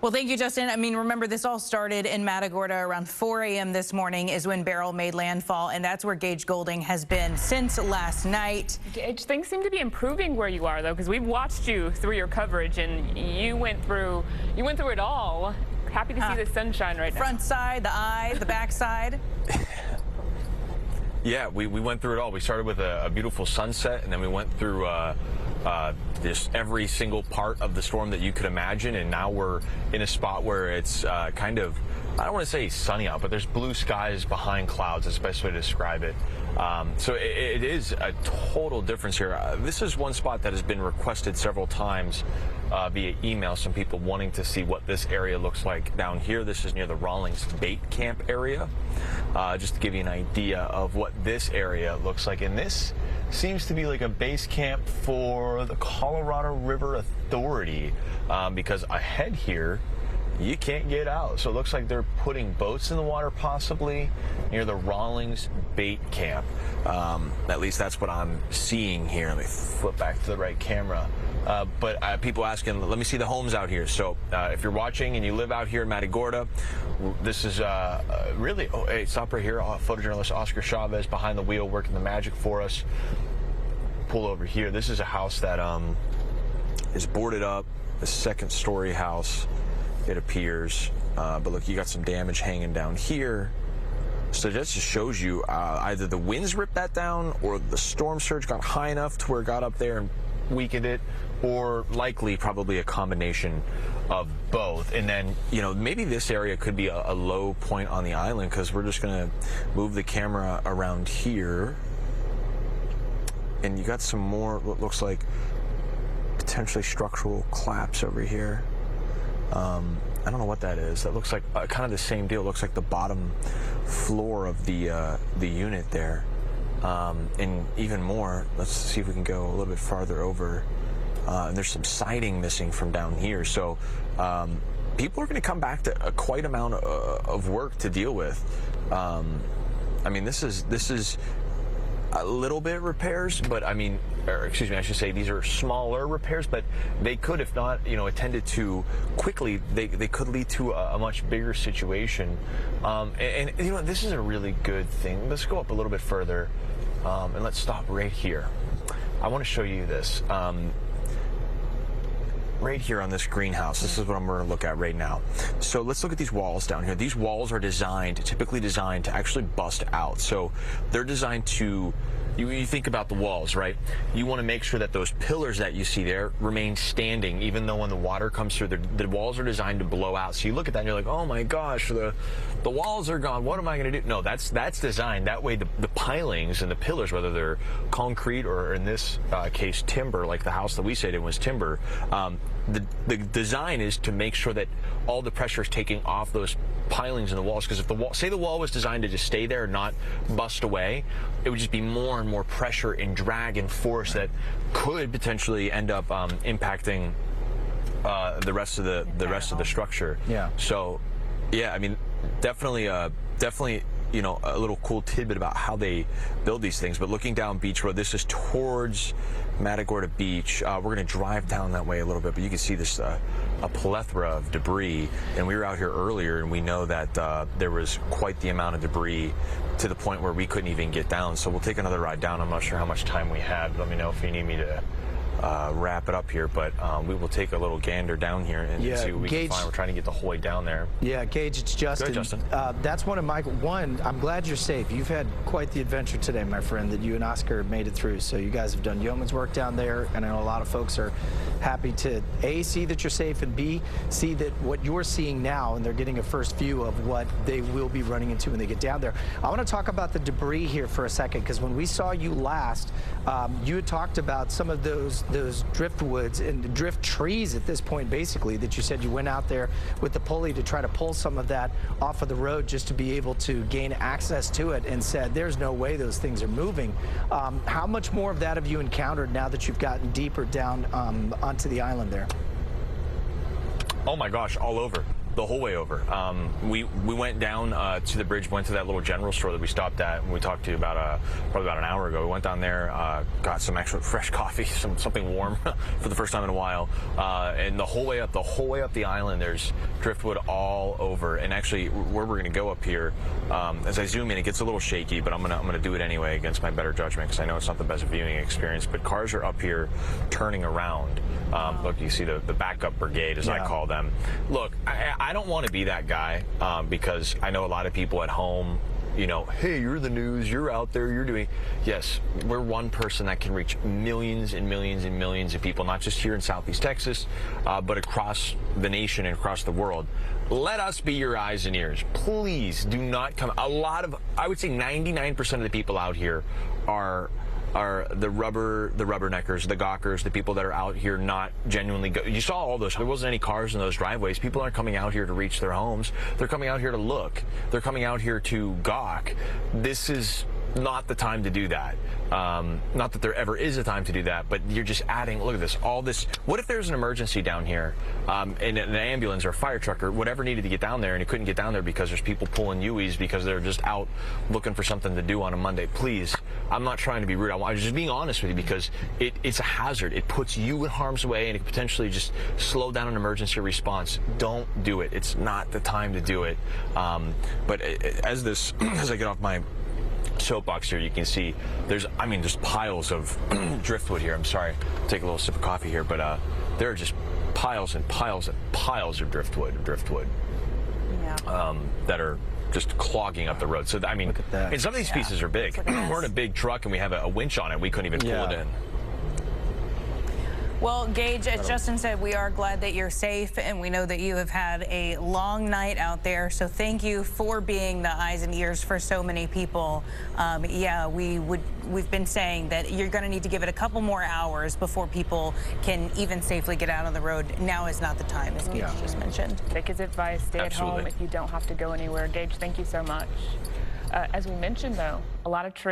Well, thank you, Justin. I mean, remember, this all started in Matagorda around 4 a.m. this morning is when Beryl made landfall, and that's where Gage Goulding has been since last night. Gage, things seem to be improving where you are, though, because we've watched you through your coverage, and you went through it all. Happy to see the sunshine right now. Front side, the eye, the back side. Yeah, we went through it all. We started with a beautiful sunset, and then we went through just every single part of the storm that you could imagine, and now we're in a spot where it's kind of, I don't want to say sunny out, but there's blue skies behind clouds. That's the best way to describe it. So it is a total difference here. This is one spot that has been requested several times via email. Some people wanting to see what this area looks like down here. This is near the Rawlings Bait Camp area. Just to give you an idea of what this area looks like. And this seems to be like a base camp for the Colorado River Authority, because ahead here, you can't get out. So it looks like they're putting boats in the water, possibly near the Rawlings Bait Camp. At least that's what I'm seeing here. Let me flip back to the right camera. But people asking, let me see the homes out here. So if you're watching and you live out here in Matagorda, this is really, oh, hey, stop right here. Photojournalist Oscar Chavez behind the wheel working the magic for us. Pull over here. This is a house that is boarded up, a second-story house, it appears. But look, you got some damage hanging down here. So that just shows you either the winds ripped that down or the storm surge got high enough to where it got up there and weakened it, or likely probably a combination of both. And then, you know, maybe this area could be a low point on the island, because we're just going to move the camera around here. And you got some more, what looks like potentially structural collapse over here. I don't know what that is. That looks like kind of the same deal. It looks like the bottom floor of the unit there. And even more, let's see if we can go a little bit farther over. And there's some siding missing from down here. So people are going to come back to a quite amount of work to deal with. I mean, this is a little bit repairs, but I mean, or excuse me, I should say these are smaller repairs, but they could, if not, you know, attended to quickly, they could lead to a much bigger situation. And you know, this is a really good thing. Let's go up a little bit further, and let's stop right here. I want to show you this. Right here on this greenhouse, this is what I'm going to look at right now. So let's look at these walls down here. These walls are typically designed to actually bust out. So they're designed to, you think about the walls, right? You want to make sure that those pillars that you see there remain standing, even though when the water comes through, the walls are designed to blow out. So you look at that and you're like, oh my gosh, the walls are gone. What am I going to do? No, that's designed. That way the pilings and the pillars, whether they're concrete or in this case timber, like the house that we stayed in was timber, the design is to make sure that all the pressure is taking off those pilings in the walls. Because if say the wall was designed to just stay there and not bust away, it would just be more and more pressure and drag and force that could potentially end up impacting the rest of the structure. Yeah. So, yeah, I mean, definitely, you know, a little cool tidbit about how they build these things. But looking down Beach Road, this is towards Matagorda Beach. We're going to drive down that way a little bit, but you can see this a plethora of debris. And we were out here earlier, and we know that there was quite the amount of debris to the point where we couldn't even get down. So we'll take another ride down. I'm not sure how much time we have. Let me know if you need me to wrap it up here, but we will take a little gander down here and see what we can find. We're trying to get the whole way down there. Yeah, Gage, it's Justin. Good, Justin. That's one of my, I'm glad you're safe. You've had quite the adventure today, my friend, that you and Oscar made it through. So you guys have done yeoman's work down there, and I know a lot of folks are happy to, A, see that you're safe, and B, see that what you're seeing now, and they're getting a first view of what they will be running into when they get down there. I want to talk about the debris here for a second, because when we saw you last, you had talked about some of those driftwoods and drift trees at this point, basically, that you said you went out there with the pulley to try to pull some of that off of the road just to be able to gain access to it, and said there's no way those things are moving. How much more of that have you encountered now that you've gotten deeper down onto the island there? Oh my gosh, all over. the whole way over. We went down to the bridge, went to that little general store that we stopped at, and we talked to you about probably about an hour ago. We went down there, got some extra fresh coffee, something warm for the first time in a while, and the whole way up the island, there's driftwood all over. And actually, where we're going to go up here, as I zoom in, it gets a little shaky, but I'm gonna do it anyway against my better judgment, because I know it's not the best viewing experience. But cars are up here turning around. Look, you see the backup brigade, as I call them. Look, I don't want to be that guy, because I know a lot of people at home, you know, hey, you're the news, you're out there, you're doing. Yes, we're one person that can reach millions and millions and millions of people, not just here in Southeast Texas, but across the nation and across the world. Let us be your eyes and ears. Please do not come. I would say 99% of the people out here are the rubberneckers, the gawkers, the people that are out here not genuinely you saw all those. There wasn't any cars in those driveways. People aren't coming out here to reach their homes. They're coming out here to look. They're coming out here to gawk. This is not the time to do that. Not that there ever is a time to do that, but you're just adding, look at this, all this. What if there's an emergency down here, and an ambulance or a fire truck or whatever needed to get down there, and it couldn't get down there because there's people pulling Uis because they're just out looking for something to do on a Monday? Please, I'm not trying to be rude. I'm just being honest with you, because it's a hazard. It puts you in harm's way, and it could potentially just slow down an emergency response. Don't do it. It's not the time to do it. But as I get off my soapbox here, you can see there's piles of driftwood here. I'm sorry, take a little sip of coffee here, but there are just piles and piles and piles of driftwood that are just clogging up the road. So I mean, look at that. And some of these pieces are big. We're in a big truck and we have a winch on it. We couldn't even pull it in. Well, Gage, as Justin said, we are glad that you're safe, and we know that you have had a long night out there. So thank you for being the eyes and ears for so many people. We've been saying that you're going to need to give it a couple more hours before people can even safely get out on the road. Now is not the time, as Gage just mentioned. Take his advice, stay at home if you don't have to go anywhere. Gage, thank you so much. As we mentioned, though, a lot of trees